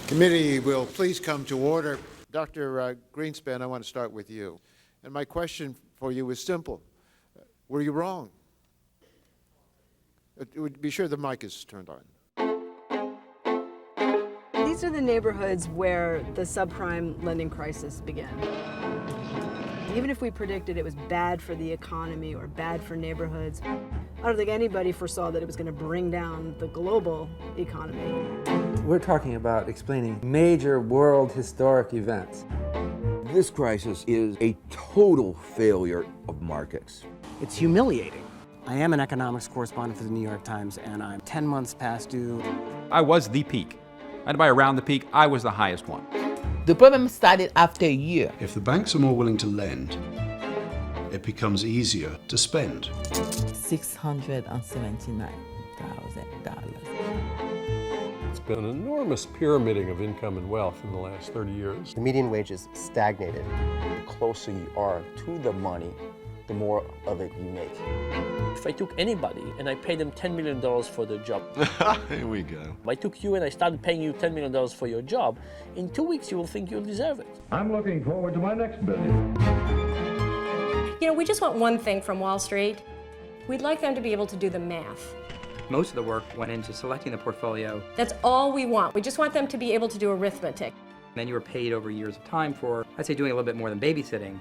Committee will please come to order. Dr. Greenspan, I want to start with you. And my question for you is simple. Were you wrong? Be sure the mic is turned on. These are the neighborhoods where the subprime lending crisis began. Even if we predicted it was bad for the economy or bad for neighborhoods, I don't think anybody foresaw that it was going to bring down the global economy. We're talking about explaining major world historic events. This crisis is a total failure of markets. It's humiliating. I am an economics correspondent for the New York Times, and I'm 10 months past due. I was the peak. And by around the peak, I was the highest one. The problem started after a year. If the banks are more willing to lend, it becomes easier to spend. $679,000. It's been an enormous pyramiding of income and wealth in the last 30 years. The median wages stagnated. The closer you are to the money, the more of it you make. If I took anybody and I paid them $10 million for their job. Here we go. If I took you and I started paying you $10 million for your job, in 2 weeks you will think you'll deserve it. I'm looking forward to my next billion. You know, we just want one thing from Wall Street. We'd like them to be able to do the math. Most of the work went into selecting the portfolio. That's all we want. We just want them to be able to do arithmetic. And then you were paid over years of time for, I'd say, doing a little bit more than babysitting.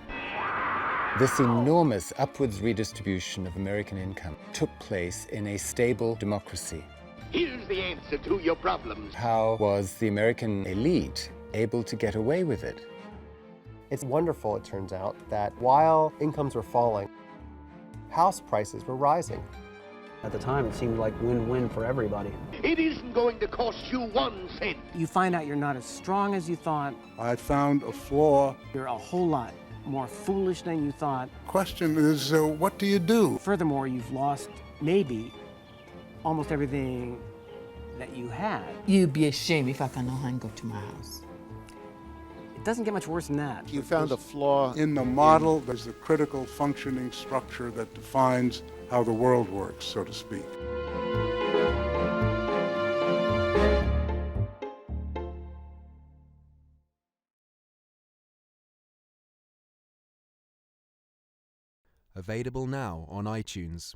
This enormous upwards redistribution of American income took place in a stable democracy. Here's the answer to your problems. How was the American elite able to get away with it? It's wonderful, it turns out, that while incomes were falling, house prices were rising. At the time, it seemed like win-win for everybody. It isn't going to cost you 1 cent. You find out you're not as strong as you thought. I found a flaw. You're a whole lot more foolish than you thought. Question is, what do you do? Furthermore, you've lost maybe almost everything that you had. You'd be ashamed if I can no longer go to my house. It doesn't get much worse than that. You found a flaw in the model. There's a critical functioning structure that defines how the world works, so to speak. Available now on iTunes.